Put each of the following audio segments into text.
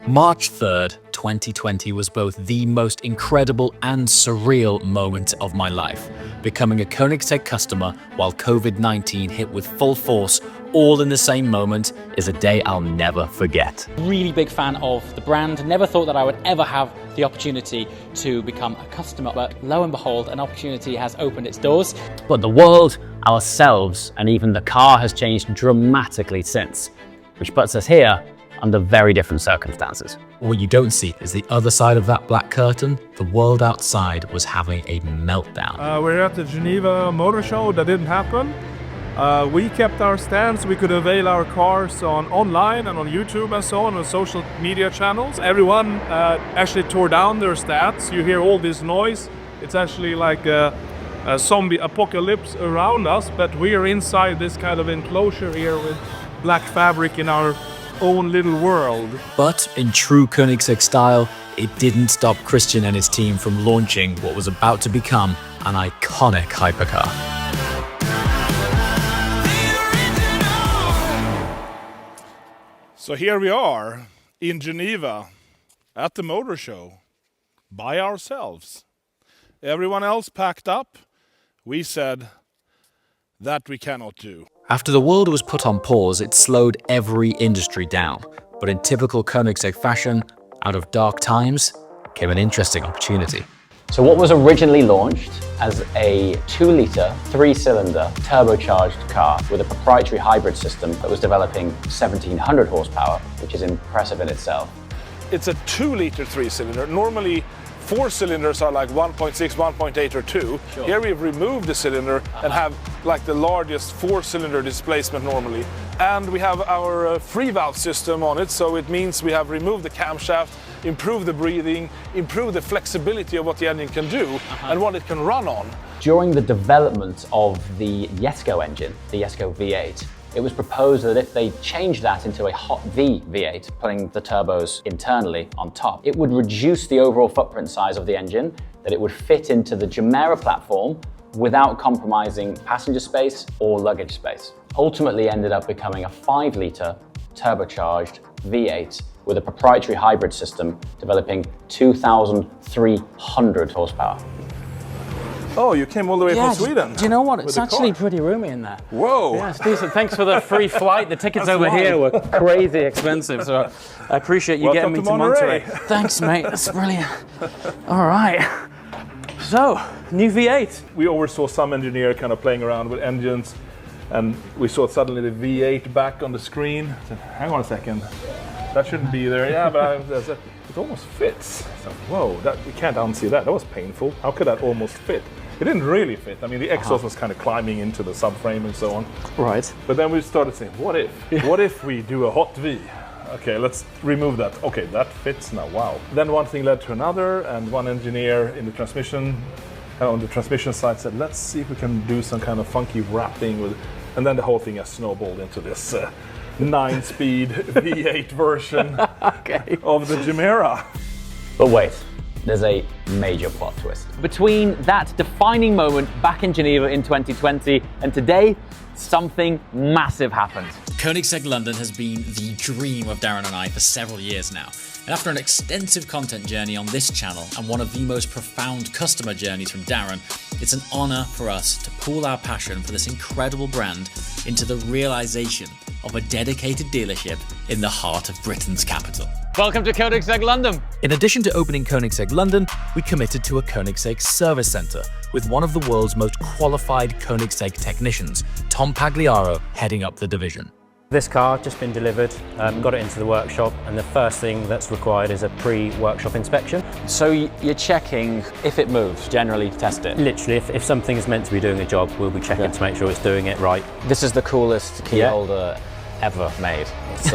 March 3rd, 2020 was both the most incredible and surreal moment of my life. Becoming a Koenigsegg customer while COVID-19 hit with full force all in the same moment is a day I'll never forget. Really big fan of the brand. Never thought that I would ever have the opportunity to become a customer, but lo and behold, an opportunity has opened its doors. But the world, ourselves, and even the car has changed dramatically since, which puts us here under very different circumstances. What you don't see is the other side of that black curtain. The world outside was having a meltdown. We're at the Geneva Motor Show. That didn't happen. We kept our stands. We could avail our cars online and on YouTube and so on social media channels. Everyone actually tore down their stands. You hear all this noise. It's actually like a zombie apocalypse around us, but we are inside this kind of enclosure here with black fabric in our own little world. But in true Koenigsegg style, it didn't stop Christian and his team from launching what was about to become an iconic hypercar. So here we are in Geneva at the motor show by ourselves. Everyone else packed up. We said that we cannot do. After the world was put on pause, it slowed every industry down. But in typical Koenigsegg fashion, out of dark times came an interesting opportunity. So what was originally launched as a 2-litre, 3-cylinder turbocharged car with a proprietary hybrid system that was developing 1700 horsepower, which is impressive in itself. It's a 2-litre 3-cylinder. Normally 4 cylinders are like 1.6, 1.8 or 2. Sure. Here we've removed the cylinder and have like the largest 4-cylinder displacement normally. And we have our free valve system on it, so it means we have removed the camshaft, improved the breathing, improved the flexibility of what the engine can do and what it can run on. During the development of the Jesko engine, the Jesko V8, it was proposed that if they changed that into a hot V V8, putting the turbos internally on top, it would reduce the overall footprint size of the engine, that it would fit into the Gemera platform without compromising passenger space or luggage space. Ultimately ended up becoming a 5-litre turbocharged V8 with a proprietary hybrid system developing 2,300 horsepower. Oh, you came all the way from Sweden? Do you know what? With It's the actually car. pretty roomy in there. Whoa! Yeah, it's decent. Thanks for the free flight. The tickets That's over wild. here were crazy expensive, so I appreciate you Welcome getting me to to Monterey. Monterey. Thanks, mate. That's brilliant. All right. So, new V8. We oversaw some engineer kind of playing around with engines, and we saw suddenly the V8 back on the screen. I said, hang on a second, that shouldn't be there. Yeah, but it almost fits. So, whoa, we can't unsee that. That was painful. How could that almost fit? It didn't really fit. I mean, the exhaust was kind of climbing into the subframe and so on. Right. But then we started saying, what if? What if we do a hot V? Okay, let's remove that. Okay, that fits now, wow. Then one thing led to another, and one engineer in the transmission, on the transmission side said, let's see if we can do some kind of funky wrapping with, and then the whole thing has snowballed into this 9-speed V8 version of the Gemera. But wait, there's a major plot twist. Between that defining moment back in Geneva in 2020 and today, something massive happened. Koenigsegg London has been the dream of Darren and I for several years now. And after an extensive content journey on this channel and one of the most profound customer journeys from Darren, it's an honour for us to pool our passion for this incredible brand into the realisation of a dedicated dealership in the heart of Britain's capital. Welcome to Koenigsegg London. In addition to opening Koenigsegg London, we committed to a Koenigsegg service centre with one of the world's most qualified Koenigsegg technicians, Tom Pagliaro, heading up the division. This car just been delivered, got it into the workshop, and the first thing that's required is a pre-workshop inspection. So you're checking if it moves, generally test it. Literally, if something is meant to be doing a job, we'll be checking to make sure it's doing it right. This is the coolest key holder ever made. It's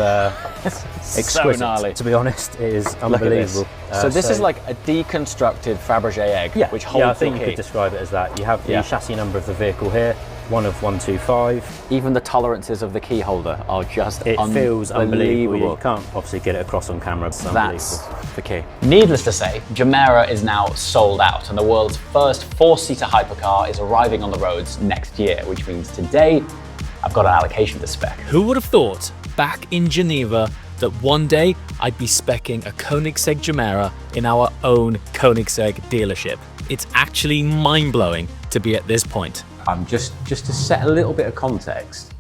exquisite. So gnarly. To be honest, it is unbelievable. So this is like a deconstructed Fabergé egg, which holds I think the you key. could describe it as that. You have the chassis number of the vehicle here, one of 125. Even the tolerances of the key holder are just It feels unbelievable. unbelievable. You can't obviously get it across on camera. It's That's unbelievable. the key. Needless to say, Gemera is now sold out, and the world's first 4-seater hypercar is arriving on the roads next year, which means today I've got an allocation to spec. Who would have thought, back in Geneva, that one day I'd be speccing a Koenigsegg Gemera in our own Koenigsegg dealership. It's actually mind-blowing to be at this point. I'm just to set a little bit of context,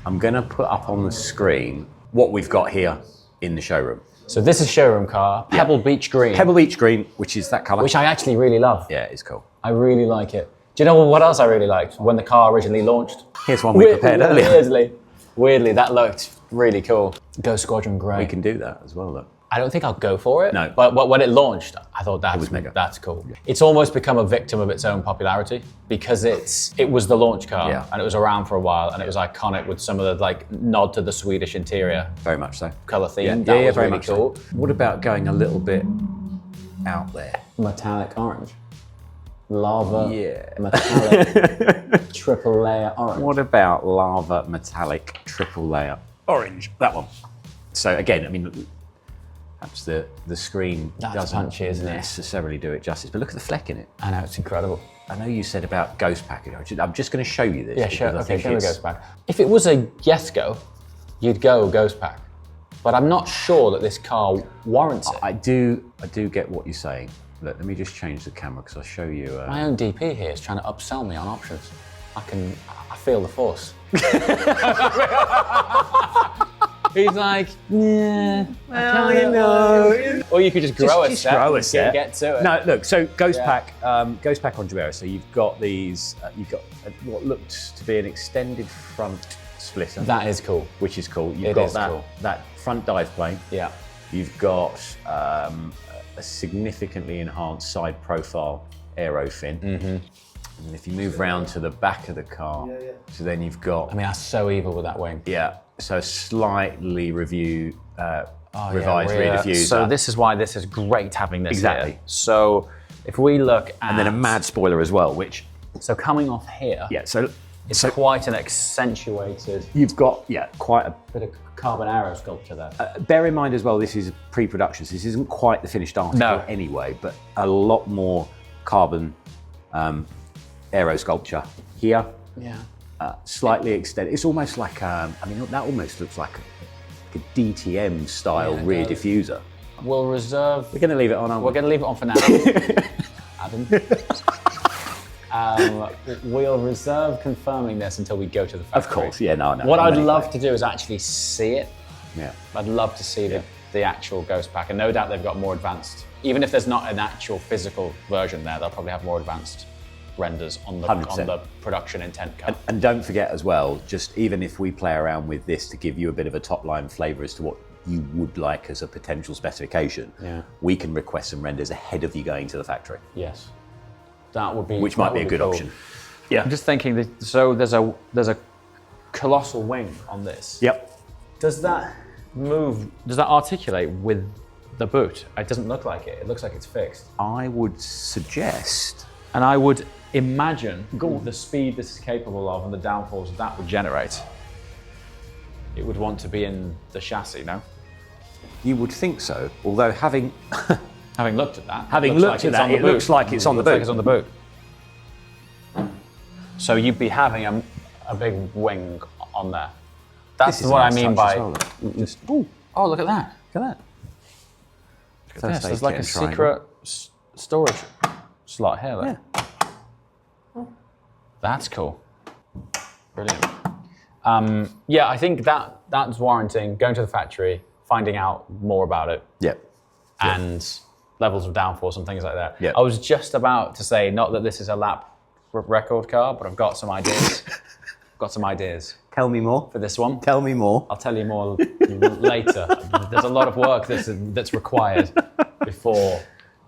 I'm gonna put up on the screen what we've got here in the showroom. So this is showroom car, Pebble Beach Green. Pebble Beach Green, which is that colour. Which I actually really love. Yeah, it's cool. I really like it. Do you know what else I really liked when the car originally launched? Here's one we prepared earlier. Weirdly, that looked really cool. Ghost Squadron Grey. We can do that as well, though. I don't think I'll go for it. No. But when it launched, I thought was mega. that's cool. Yeah. It's almost become a victim of its own popularity because it was the launch car and it was around for a while and it was iconic with some of the like nod to the Swedish interior. Very much so. Colour theme. Yeah, That was very really much cool. So. What about going a little bit out there? Metallic orange. Lava. Yeah. Metallic. Triple layer orange. What about lava metallic triple layer orange? That one. So again, I mean, perhaps the screen doesn't punchy, isn't it? necessarily do it justice, but look at the fleck in it. I know, it's incredible. I know you said about Ghost Pack. I'm just going to show you this. Yeah, sure. because I Okay, think show me it's- Ghost Pack. If it was a Yes-Go, you'd go Ghost Pack. But I'm not sure that this car warrants it. I do get what you're saying. Look, let me just change the camera because I'll show you. My own DP here is trying to upsell me on options. I feel the force. He's like, yeah, well, you know. Or you could just grow a set. Grow a set. Get to it. No, look. So Ghost Pack on Gemera. So you've got these. You've got what looks to be an extended front splitter. That is cool. Which is cool. You've got that front dive plane. Yeah. You've got a significantly enhanced side profile aero fin. And if you move round to the back of the car, so then you've got. I mean, that's so evil with that wing. Yeah. So slightly revised rear diffuser. So this is why this is great having this Exactly. here. So if we look at... And then a mad spoiler as well, which... So coming off here, so it's quite an accentuated... You've got, quite a... bit of carbon aero sculpture there. Bear in mind as well, this is pre-production, so this isn't quite the finished article anyway, but a lot more carbon aero sculpture here. Yeah. Slightly extended. It's almost like, I mean, that almost looks like a DTM style rear diffuser. We'll reserve... We're going to leave it on, aren't we? We're going to leave it on for now. Adam. We'll reserve confirming this until we go to the factory. Of course, yeah, no. What I'd love to do is actually see it. Yeah. I'd love to see the actual Ghost Pack, and no doubt they've got more advanced. Even if there's not an actual physical version there, they'll probably have more advanced renders on the production intent car. And don't forget as well, just even if we play around with this to give you a bit of a top line flavour as to what you would like as a potential specification, we can request some renders ahead of you going to the factory. Yes. That would be Which might be a good cool. option. Yeah. I'm just thinking, so there's a colossal wing on this. Yep. Does that move, does that articulate with the boot? It doesn't look like it. It looks like it's fixed. I would suggest... And I would imagine the speed this is capable of and the downforce that would generate. It would want to be in the chassis, no? You would think so, although having looked at that, it looks like it's on the boot. It's on the boot. So you'd be having a big wing on there. That's what I mean by. Oh, look at that! Look at that! Look at this. There's like a secret storage slot here. Look. Yeah. That's cool. Brilliant. Yeah, I think that's warranting going to the factory, finding out more about it. Yep. And levels of downforce and things like that. Yep. I was just about to say, not that this is a lap record car, but I've got some ideas. Tell me more. For this one. Tell me more. I'll tell you more later. There's a lot of work that's required before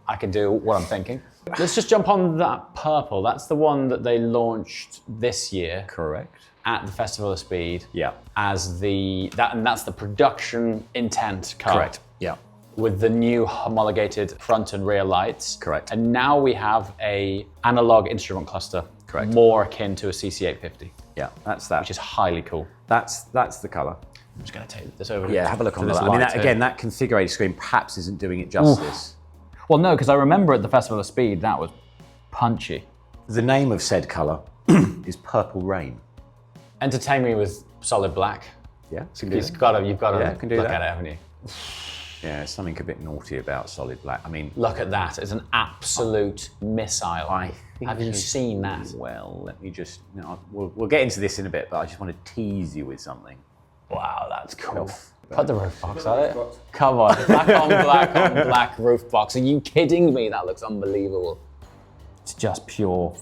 I can do what I'm thinking. Let's just jump on that purple. That's the one that they launched this year. Correct. At the Festival of Speed. Yeah. As that's the production intent car. Correct. Yeah. With the new homologated front and rear lights. Correct. And now we have a analog instrument cluster. Correct. More akin to a CC850. Yeah, that's that. Which is highly cool. That's the colour. I'm just going to take this over. Yeah, have a look to on this that. I mean, light again, that configurated screen perhaps isn't doing it justice. Well, no, because I remember at the Festival of Speed, that was punchy. The name of said colour is Purple Rain. Entertain me with solid black. Yeah, You've got to Yeah, can do look that. at it, haven't you? Yeah, there's something a bit naughty about solid black. I mean, Look at that. It's an absolute missile. Have you seen that? Well, let me just. We'll get into this in a bit, but I just want to tease you with something. Wow, that's cool. Put the roof box on it. Come on, black on black roof box. Are you kidding me? That looks unbelievable. It's just pure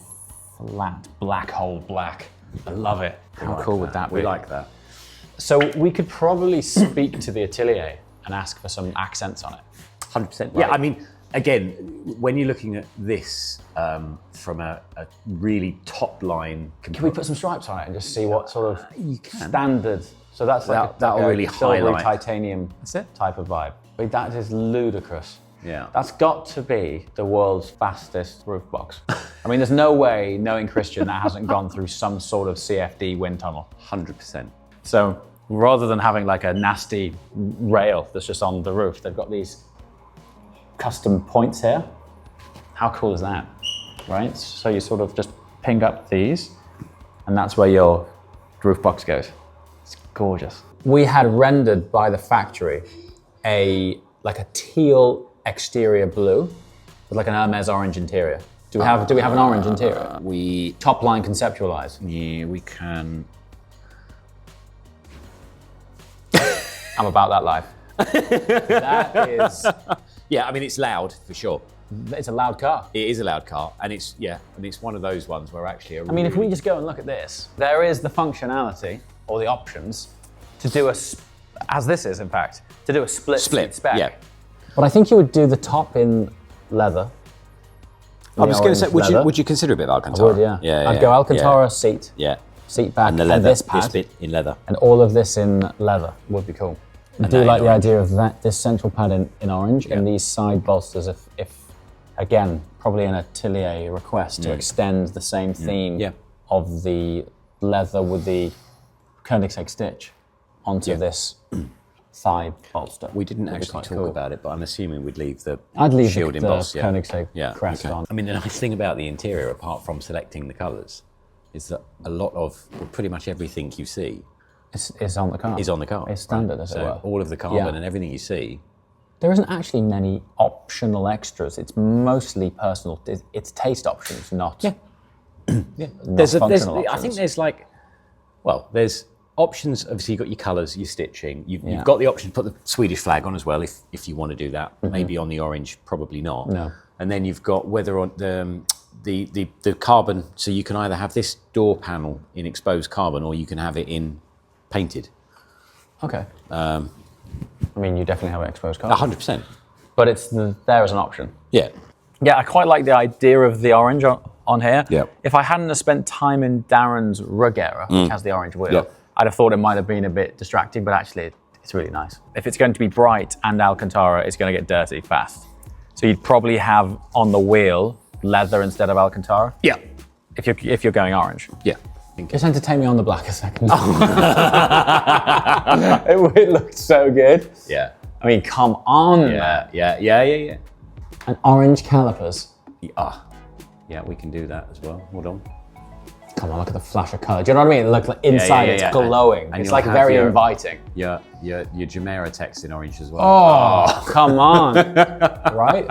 flat black hole black. I love it. How cool would that be? We like that. So we could probably speak to the atelier and ask for some accents on it. 100%. Yeah, I mean, again, when you're looking at this from a really top line. Can we put some stripes on it and just see what sort of standard? So that's That'll really silvery highlight. titanium type of vibe. But that is ludicrous. Yeah. That's got to be the world's fastest roof box. I mean, there's no way, knowing Christian, that hasn't gone through some sort of CFD wind tunnel. 100%. So rather than having like a nasty rail that's just on the roof, they've got these custom points here. How cool is that, right? So you sort of just ping up these, and that's where your roof box goes. It's gorgeous. We had rendered by the factory like a teal exterior blue with like an Hermes orange interior. Do we have an orange interior? We Top line conceptualized. Yeah, we can. I'm about that life. That is, Yeah, I mean, it's loud for sure. it's a loud car. It is a loud car, and it's one of those ones where actually. I mean, if we just go and look at this, there is the functionality or the options to do as this is in fact, to do a split spec. Yeah. But I think you would do the top in leather. I was going to say, leather. would you consider a bit of Alcantara? I would, yeah. Yeah, I'd go Alcantara seat, Yeah. seat back, And the leather. this pad, bit in leather. and all of this in leather would be cool. I do that like in the orange. idea of this central pad in orange and these side bolsters if again, probably an atelier request to extend the same theme Yeah. of the leather with the Koenigsegg stitch onto this thigh bolster. We didn't Would be actually quite talk cool. about it, but I'm assuming we'd leave the I'd leave shield the emboss. Koenigsegg crest okay. on. I mean, the nice thing about the interior, apart from selecting the colours, is that a lot of, pretty much everything you see It's on the car. is on the car. It's standard, as it So were. all of the carbon Yeah. and everything you see. There isn't actually many optional extras. It's mostly personal. It's taste options, not. Yeah. Not There's functional I think options. there's there's options. Obviously, you've got your colours, your stitching. You've Yeah. got the option to put the Swedish flag on as well, if you want to do that. Maybe on the orange, probably not. No. And then you've got whether on the carbon. So you can either have this door panel in exposed carbon, or you can have it in painted. Okay. I mean, you definitely have an exposed car. 100%. But it's there as an option. Yeah. Yeah, I quite like the idea of the orange on here. Yeah. If I hadn't have spent time in Darren's Regera, which has the orange wheel, Yeah. I'd have thought it might have been a bit distracting, but actually it's really nice. If it's going to be bright and Alcantara, it's going to get dirty fast. So you'd probably have on the wheel leather instead of Alcantara. Yeah. If you're going orange. Yeah. Just entertain me on the black a second. It looked so good. Yeah. I mean, come on. Yeah. And orange calipers. Yeah, we can do that as well. Hold on. Come on, look at the flash of colour. Do you know what I mean? Look, like inside it's glowing. And it's you'll like have very your- inviting. Your Gemera text in orange as well. Oh, come on. Right?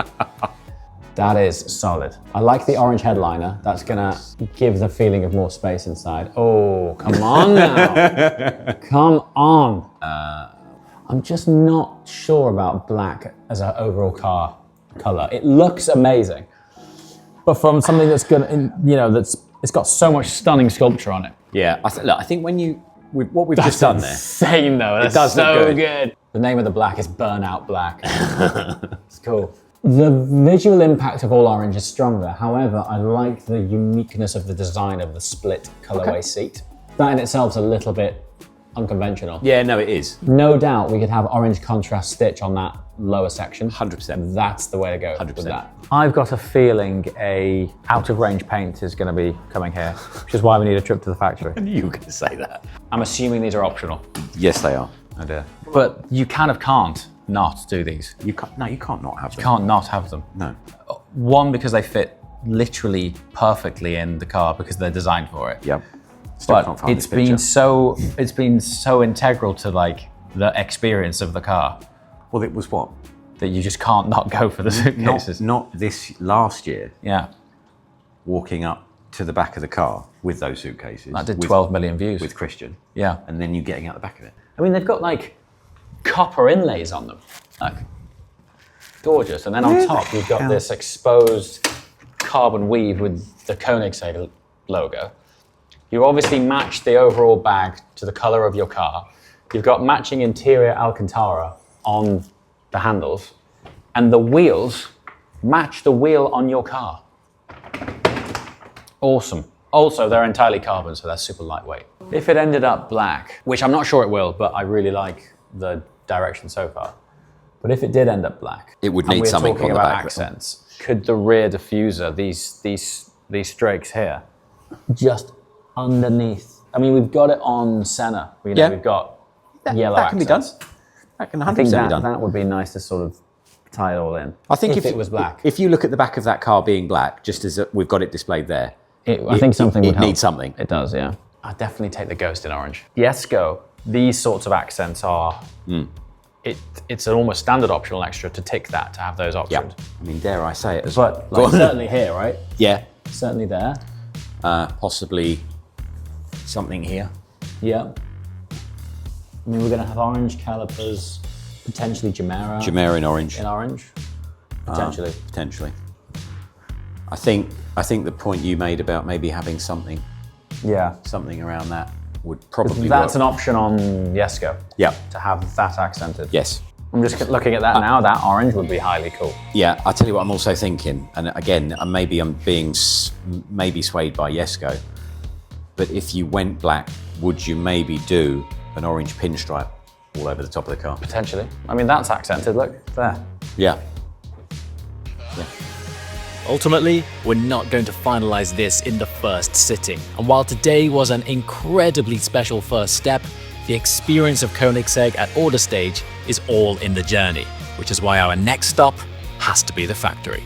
That is solid. I like the orange headliner. That's gonna give the feeling of more space inside. Oh, come on now. Come on. I'm just not sure about black as an overall car colour. It looks amazing. But from something that's gonna, it's got so much stunning sculpture on it. Yeah, I think what we've just done there. Insane though. That's does look so good. good. The name of the black is Burnout Black. It's cool. The visual impact of all orange is stronger. However, I like the uniqueness of the design of the split colorway seat. That in itself is a little bit unconventional. Yeah, no, it is. No doubt we could have orange contrast stitch on that lower section. 100%. That's the way to go 100%. with that. I've got a feeling a out of range paint is going to be coming here, which is why we need a trip to the factory. I knew you were going to say that. I'm assuming these are optional. Yes, they are. Oh dear. But you kind of can't not do these. You can't not have them. You can't not have them. No. One, because they fit literally perfectly in the car because they're designed for it. Yep. but it's been so integral to like the experience of the car. Well, it was what? That you just can't not go for the suitcases. Not this last year. Yeah. Walking up to the back of the car with those suitcases. That did 12 million views. With Christian. Yeah. And then you getting out the back of it. I mean, they've got like copper inlays on them. Like, gorgeous. And then on top, you've got this exposed carbon weave with the Koenigsegg logo. You obviously matched the overall bag to the color of your car. You've got matching interior Alcantara on the handles, and the wheels match the wheel on your car. Awesome. Also, they're entirely carbon, so they're super lightweight. If it ended up black, which I'm not sure it will, but I really like the direction so far. But if it did end up black, it would need something talking on the about back. Accents. Could the rear diffuser, these strakes here, just underneath? I mean, we've got it on Senna. We've got yellow that can accents. be done. That can 100% I think be done. that would be nice to sort of tie it all in. I think if it was black. If you look at the back of that car being black, just as we've got it displayed there, I think something would help. It needs something. It does, yeah. I'd definitely take the Ghost in orange. Yesco, these sorts of accents are, it's an almost standard optional extra to tick that, to have those options. Yeah. I mean, dare I say it as well. But like, certainly here, right? Yeah. Certainly there. Possibly something here. Yeah. I mean, we're going to have orange calipers, potentially Gemera. Gemera in orange. In orange, potentially. Potentially. I think the point you made about maybe having something around that would probably That's work. an option on Yesco. Yeah. To have that accented. Yes. I'm just looking at that now. That orange would be highly cool. Yeah, I'll tell you what I'm also thinking, and again, maybe I'm being maybe swayed by Yesco, but if you went black, would you maybe do an orange pinstripe all over the top of the car? Potentially. I mean, that's accented, look, there. Yeah. Ultimately, we're not going to finalize this in the first sitting. And while today was an incredibly special first step, the experience of Koenigsegg at order stage is all in the journey, which is why our next stop has to be the factory.